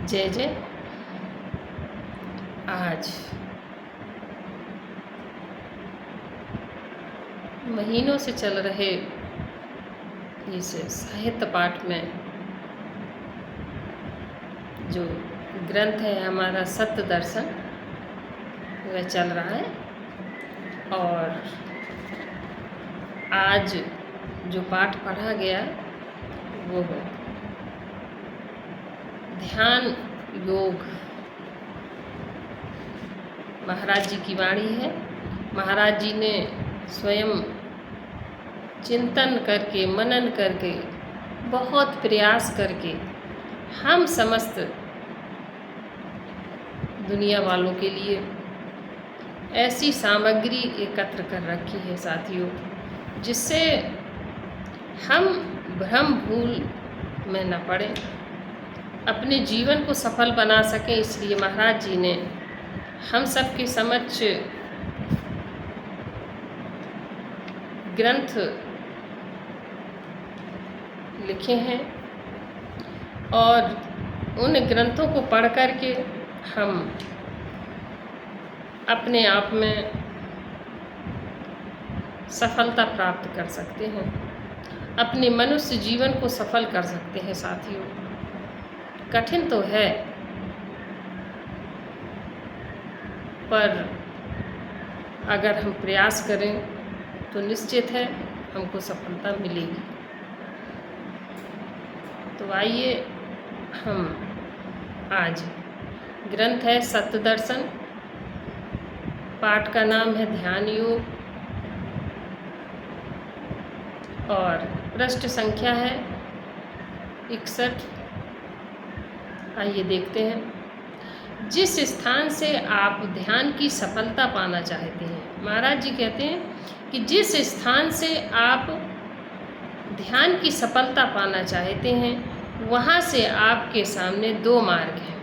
जय जय। आज महीनों से चल रहे इस साहित्य पाठ में जो ग्रंथ है हमारा सत्य दर्शन, वह चल रहा है। और आज जो पाठ पढ़ा गया वो है ध्यान योग। महाराज जी की वाणी है। महाराज जी ने स्वयं चिंतन करके, मनन करके, बहुत प्रयास करके हम समस्त दुनिया वालों के लिए ऐसी सामग्री एकत्र कर रखी है साथियों, जिससे हम भ्रम भूल में न पड़े, अपने जीवन को सफल बना सकें। इसलिए महाराज जी ने हम सबके समक्ष ग्रंथ लिखे हैं और उन ग्रंथों को पढ़ कर के हम अपने आप में सफलता प्राप्त कर सकते हैं, अपने मनुष्य जीवन को सफल कर सकते हैं साथियों। कठिन तो है, पर अगर हम प्रयास करें तो निश्चित है हमको सफलता मिलेगी। तो आइए हम आज ग्रंथ है सत्य दर्शन, पाठ का नाम है ध्यान योग और पृष्ठ संख्या है 61। आइए देखते हैं। जिस स्थान से आप ध्यान की सफलता पाना चाहते हैं, महाराज जी कहते हैं कि जिस स्थान से आप ध्यान की सफलता पाना चाहते हैं, वहाँ से आपके सामने दो मार्ग हैं।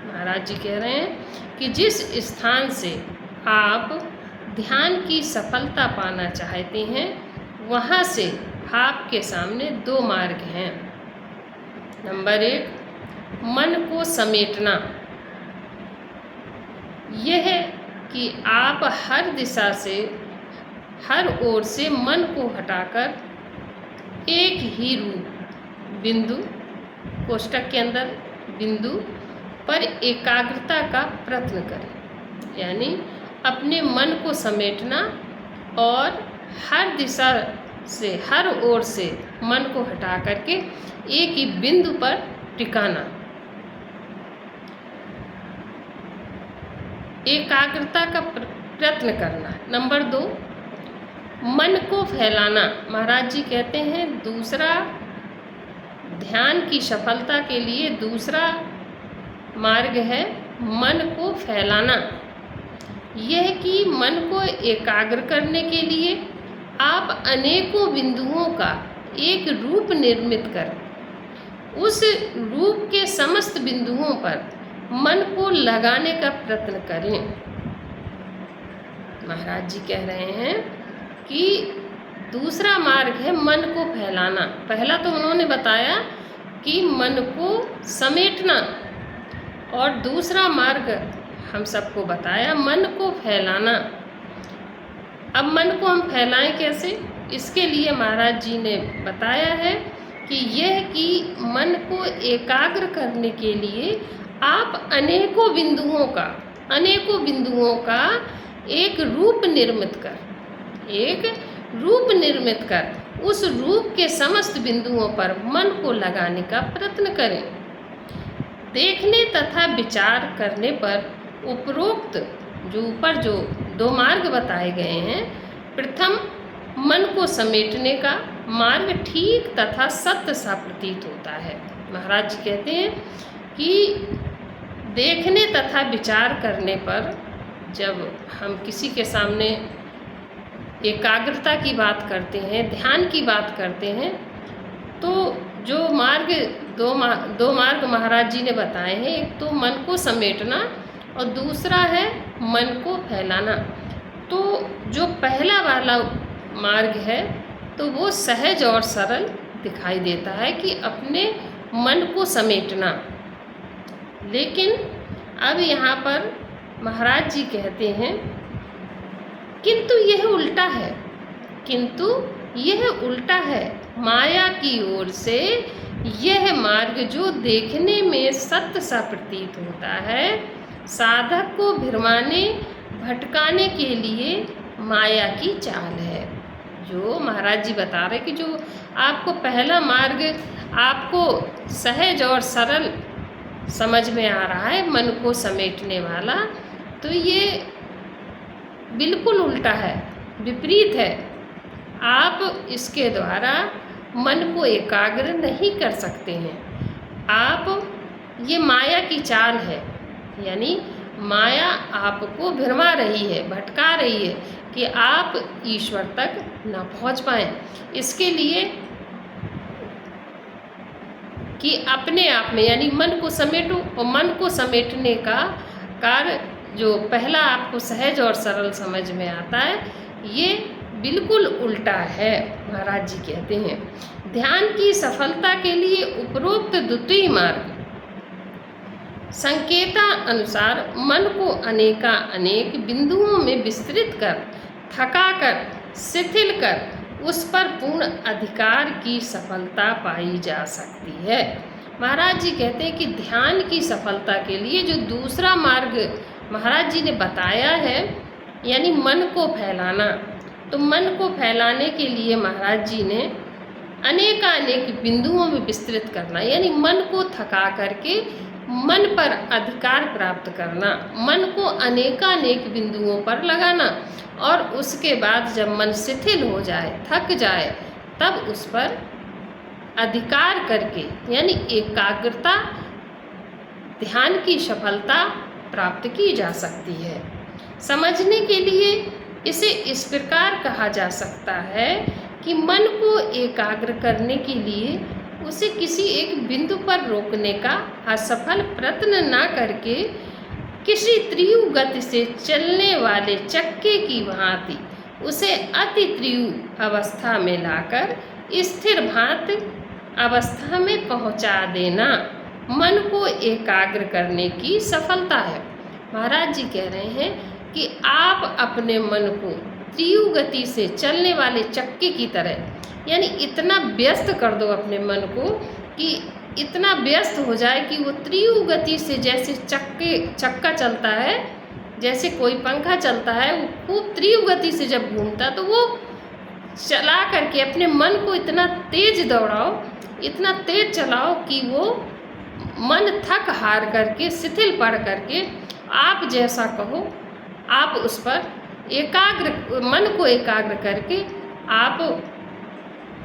महाराज जी कह रहे हैं कि जिस स्थान से आप ध्यान की सफलता पाना चाहते हैं, वहाँ से आपके सामने दो मार्ग हैं। नंबर 1, मन को समेटना। यह है कि आप हर दिशा से, हर ओर से मन को हटाकर एक ही रूप, बिंदु, कोष्ठक के अंदर बिंदु पर एकाग्रता का प्रयत्न करें। यानी अपने मन को समेटना और हर दिशा से, हर ओर से मन को हटा करके एक ही बिंदु पर टिकाना, एकाग्रता का प्रयत्न करना। नंबर 2, मन को फैलाना। महाराज जी कहते हैं दूसरा ध्यान की सफलता के लिए दूसरा मार्ग है मन को फैलाना। यह कि मन को एकाग्र करने के लिए आप अनेकों बिंदुओं का एक रूप निर्मित कर उस रूप के समस्त बिंदुओं पर मन को लगाने का प्रयत्न करें। महाराज जी कह रहे हैं कि दूसरा मार्ग है मन को फैलाना। पहला तो उन्होंने बताया कि मन को समेटना, और दूसरा मार्ग हम सबको बताया मन को फैलाना। अब मन को हम फैलाएं कैसे? इसके लिए महाराज जी ने बताया है कि यह कि मन को एकाग्र करने के लिए आप अनेकों बिंदुओं का एक रूप निर्मित कर उस रूप के समस्त बिंदुओं पर मन को लगाने का प्रयत्न करें। देखने तथा विचार करने पर उपरोक्त ऊपर जो दो मार्ग बताए गए हैं, प्रथम मन को समेटने का मार्ग ठीक तथा सत्य सा प्रतीत होता है। महाराज जी कहते हैं कि देखने तथा विचार करने पर जब हम किसी के सामने एकाग्रता की बात करते हैं, ध्यान की बात करते हैं, तो जो दो मार्ग महाराज जी ने बताए हैं, एक तो मन को समेटना और दूसरा है मन को फैलाना। तो जो पहला वाला मार्ग है तो वो सहज और सरल दिखाई देता है कि अपने मन को समेटना। लेकिन अब यहाँ पर महाराज जी कहते हैं किंतु यह उल्टा है, किंतु यह उल्टा है। माया की ओर से यह मार्ग जो देखने में सत्य सा प्रतीत होता है, साधक को भ्रमाने भटकाने के लिए माया की चाल है। जो महाराज जी बता रहे कि जो आपको पहला मार्ग आपको सहज और सरल समझ में आ रहा है, मन को समेटने वाला, तो ये बिल्कुल उल्टा है, विपरीत है। आप इसके द्वारा मन को एकाग्र नहीं कर सकते हैं। आप ये माया की चाल है, यानी माया आपको भ्रमा रही है, भटका रही है कि आप ईश्वर तक न पहुंच पाएं। इसके लिए कि अपने आप में यानी मन को समेटो, और मन को समेटने का कार्य जो पहला आपको सहज और सरल समझ में आता है, ये बिल्कुल उल्टा है। महाराज जी कहते हैं ध्यान की सफलता के लिए उपरोक्त द्वितीय मार्ग संकेता अनुसार मन को अनेक बिंदुओं में विस्तृत कर, थकाकर, शिथिल कर उस पर पूर्ण अधिकार की सफलता पाई जा सकती है। महाराज जी कहते हैं कि ध्यान की सफलता के लिए जो दूसरा मार्ग महाराज जी ने बताया है, यानी मन को फैलाना, तो मन को फैलाने के लिए महाराज जी ने अनेक बिंदुओं में विस्तृत करना, यानी मन को थका करके मन पर अधिकार प्राप्त करना, मन को अनेक बिंदुओं पर लगाना, और उसके बाद जब मन शिथिल हो जाए, थक जाए, तब उस पर अधिकार करके यानी एकाग्रता, ध्यान की सफलता प्राप्त की जा सकती है। समझने के लिए इसे इस प्रकार कहा जा सकता है कि मन को एकाग्र करने के लिए उसे किसी एक बिंदु पर रोकने का असफल प्रयत्न न करके किसी तीव्र गति से चलने वाले चक्के की भांति उसे अति तीव्र अवस्था में लाकर स्थिर भांति अवस्था में पहुंचा देना मन को एकाग्र करने की सफलता है। महाराज जी कह रहे हैं कि आप अपने मन को तीव्र गति से चलने वाले चक्के की तरह, यानी इतना व्यस्त कर दो अपने मन को कि इतना व्यस्त हो जाए कि वो तीव्र गति से, जैसे चक्का चलता है, जैसे कोई पंखा चलता है, वो खूब तीव्र गति से जब घूमता तो वो चला करके अपने मन को इतना तेज दौड़ाओ, इतना तेज चलाओ कि वो मन थक हार करके, शिथिल पड़ करके, आप जैसा कहो आप उस पर मन को एकाग्र करके आप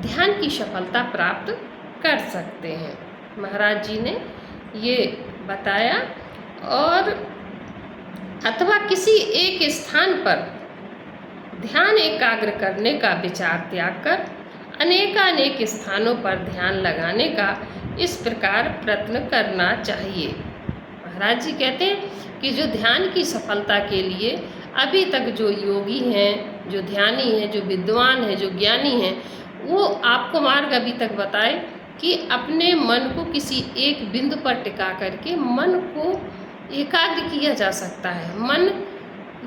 ध्यान की सफलता प्राप्त कर सकते हैं। महाराज जी ने ये बताया। और अथवा किसी एक स्थान पर ध्यान एकाग्र करने का विचार त्याग कर अनेक स्थानों पर ध्यान लगाने का इस प्रकार प्रयत्न करना चाहिए। महाराज जी कहते हैं कि जो ध्यान की सफलता के लिए अभी तक जो योगी हैं, जो ध्यानी हैं, जो विद्वान हैं, जो ज्ञानी हैं, वो आपको मार्ग अभी तक बताए कि अपने मन को किसी एक बिंदु पर टिका करके मन को एकाग्र किया जा सकता है, मन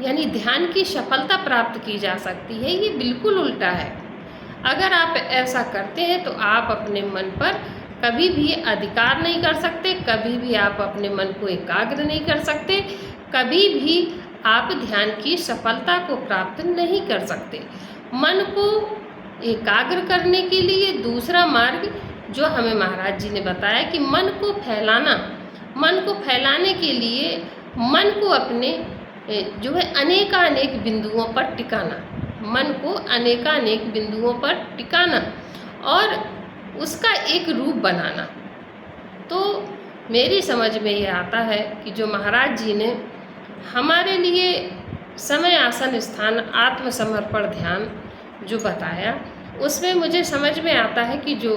यानी ध्यान की सफलता प्राप्त की जा सकती है। ये बिल्कुल उल्टा है। अगर आप ऐसा करते हैं तो आप अपने मन पर कभी भी अधिकार नहीं कर सकते, कभी भी आप अपने मन को एकाग्र नहीं कर सकते, कभी भी आप ध्यान की सफलता को प्राप्त नहीं कर सकते। मन को एकाग्र करने के लिए दूसरा मार्ग जो हमें महाराज जी ने बताया कि मन को फैलाना, मन को फैलाने के लिए मन को अपने जो है अनेक बिंदुओं पर टिकाना, मन को अनेक बिंदुओं पर टिकाना और उसका एक रूप बनाना। तो मेरी समझ में ये आता है कि जो महाराज जी ने हमारे लिए समय, आसन, स्थान, आत्मसमर्पण ध्यान जो बताया, उसमें मुझे समझ में आता है कि जो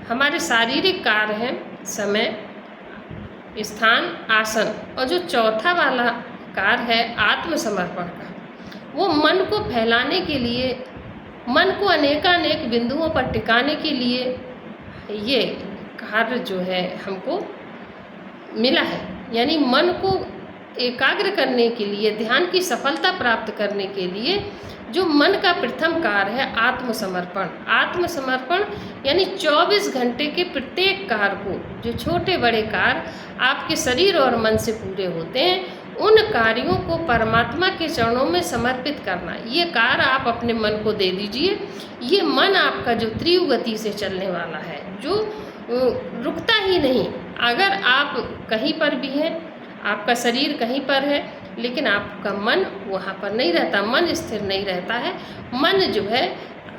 हमारे शारीरिक कार्य हैं, समय, स्थान, आसन, और जो चौथा वाला कार्य है आत्मसमर्पण का, वो मन को फैलाने के लिए, मन को अनेक बिंदुओं पर टिकाने के लिए ये कार्य जो है हमको मिला है। यानी मन को एकाग्र करने के लिए, ध्यान की सफलता प्राप्त करने के लिए जो मन का प्रथम कार्य है आत्मसमर्पण। आत्मसमर्पण यानी 24 घंटे के प्रत्येक कार्य को, जो छोटे बड़े कार्य आपके शरीर और मन से पूरे होते हैं, उन कार्यों को परमात्मा के चरणों में समर्पित करना। ये कार्य आप अपने मन को दे दीजिए। ये मन आपका जो तीव्र गति से चलने वाला है, जो रुकता ही नहीं। अगर आप कहीं पर भी हैं, आपका शरीर कहीं पर है, लेकिन आपका मन वहाँ पर नहीं रहता, मन स्थिर नहीं रहता है। मन जो है,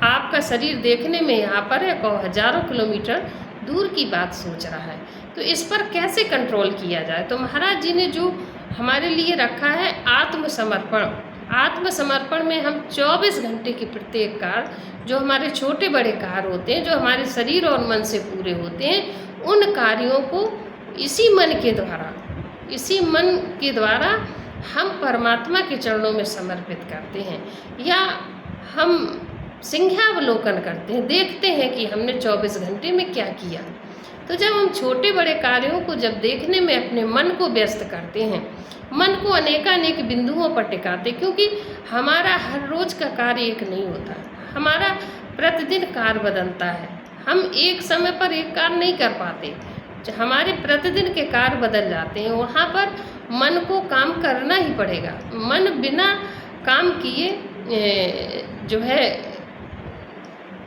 आपका शरीर देखने में यहाँ पर है और हजारों किलोमीटर दूर की बात सोच रहा है। तो इस पर कैसे कंट्रोल किया जाए? तो महाराज जी ने जो हमारे लिए रखा है आत्मसमर्पण। आत्मसमर्पण में हम 24 घंटे के प्रत्येक कार्य, जो हमारे छोटे बड़े कार्य होते हैं, जो हमारे शरीर और मन से पूरे होते हैं, उन कार्यों को इसी मन के द्वारा हम परमात्मा के चरणों में समर्पित करते हैं, या हम संध्यावलोकन करते हैं, देखते हैं कि हमने 24 घंटे में क्या किया। तो जब हम छोटे बड़े कार्यों को जब देखने में अपने मन को व्यस्त करते हैं, मन को अनेकानेक बिंदुओं पर टिकाते, क्योंकि हमारा हर रोज का कार्य एक नहीं होता, हमारा प्रतिदिन कार्य बदलता है। हम एक समय पर एक कार्य नहीं कर पाते, हमारे प्रतिदिन के कार्य बदल जाते हैं। वहाँ पर मन को काम करना ही पड़ेगा। मन बिना काम किए जो है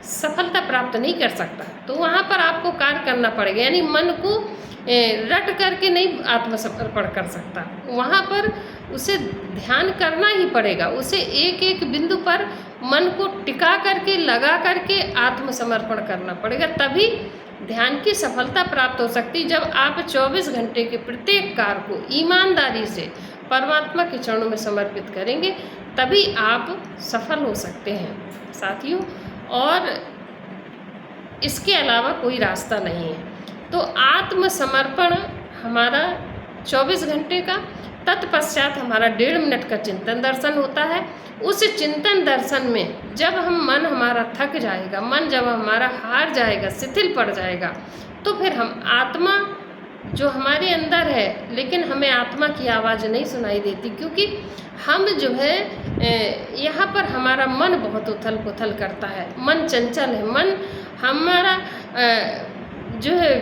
सफलता प्राप्त नहीं कर सकता। तो वहाँ पर आपको कार्य करना पड़ेगा। यानी मन को रट करके नहीं आत्मसमर्पण कर सकता, वहाँ पर उसे ध्यान करना ही पड़ेगा। उसे एक एक बिंदु पर मन को टिका करके, लगा करके आत्मसमर्पण करना पड़ेगा, तभी ध्यान की सफलता प्राप्त हो सकती। जब आप 24 घंटे के प्रत्येक कार्य को ईमानदारी से परमात्मा के चरणों में समर्पित करेंगे, तभी आप सफल हो सकते हैं साथियों। और इसके अलावा कोई रास्ता नहीं है। तो आत्मसमर्पण हमारा 24 घंटे का, तत्पश्चात हमारा 1.5 मिनट का चिंतन दर्शन होता है। उस चिंतन दर्शन में जब मन हमारा थक जाएगा, मन जब हमारा हार जाएगा, शिथिल पड़ जाएगा, तो फिर हम आत्मा जो हमारे अंदर है, लेकिन हमें आत्मा की आवाज़ नहीं सुनाई देती, क्योंकि हम जो है यहाँ पर हमारा मन बहुत उथल पुथल करता है, मन चंचल है, मन हमारा जो है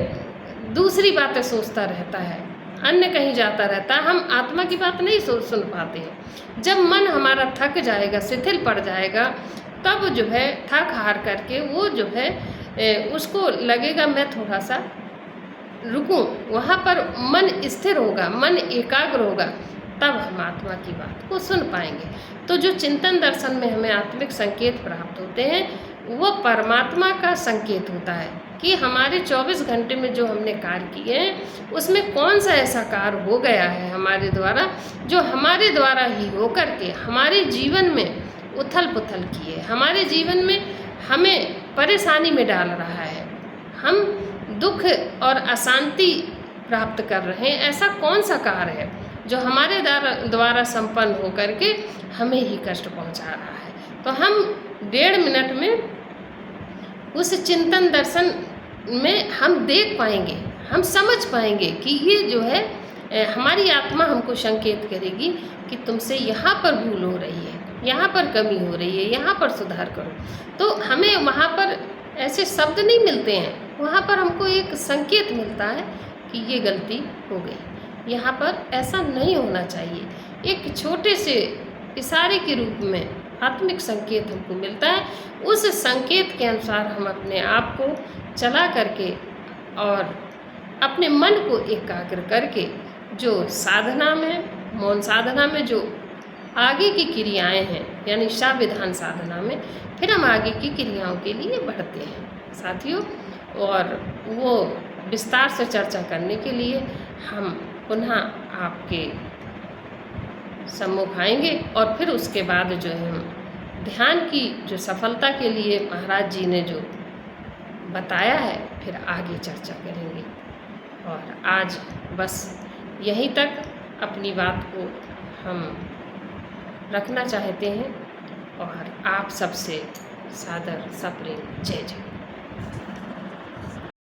दूसरी बातें सोचता रहता है, अन्य कहीं जाता रहता है, हम आत्मा की बात नहीं सुन पाते हैं। जब मन हमारा थक जाएगा, शिथिल पड़ जाएगा, तब जो है थक हार करके वो जो है उसको लगेगा मैं थोड़ा सा रुकूं, वहाँ पर मन स्थिर होगा, मन एकाग्र होगा, तब हम आत्मा की बात को सुन पाएंगे। तो जो चिंतन दर्शन में हमें आत्मिक संकेत प्राप्त होते हैं, वो परमात्मा का संकेत होता है कि हमारे 24 घंटे में जो हमने कार्य किए हैं, उसमें कौन सा ऐसा कार्य हो गया है हमारे द्वारा, जो हमारे द्वारा ही होकर के हमारे जीवन में उथल पुथल किए, हमारे जीवन में हमें परेशानी में डाल रहा है, हम दुख और अशांति प्राप्त कर रहे हैं। ऐसा कौन सा कार्य है जो हमारे द्वारा संपन्न होकर के हमें ही कष्ट पहुंचा रहा है? तो हम 1.5 मिनट में उस चिंतन दर्शन में हम देख पाएंगे, हम समझ पाएंगे कि ये जो है हमारी आत्मा हमको संकेत करेगी कि तुमसे यहाँ पर भूल हो रही है, यहाँ पर कमी हो रही है, यहाँ पर सुधार करो। तो हमें वहाँ पर ऐसे शब्द नहीं मिलते हैं, वहाँ पर हमको एक संकेत मिलता है कि ये गलती हो गई, यहाँ पर ऐसा नहीं होना चाहिए। एक छोटे से इशारे के रूप में आत्मिक संकेत हमको मिलता है। उस संकेत के अनुसार हम अपने आप को चला करके और अपने मन को एकाग्र करके जो साधना में, मौन साधना में जो आगे की क्रियाएं हैं, यानी साविधान साधना में, फिर हम आगे की क्रियाओं के लिए बढ़ते हैं साथियों। और वो विस्तार से चर्चा करने के लिए हम पुनः आपके सम्मुख आएंगे, और फिर उसके बाद जो है हम ध्यान की जो सफलता के लिए महाराज जी ने जो बताया है, फिर आगे चर्चा करेंगे। और आज बस यहीं तक अपनी बात को हम रखना चाहते हैं, और आप सबसे सादर सप्रेम जय जय।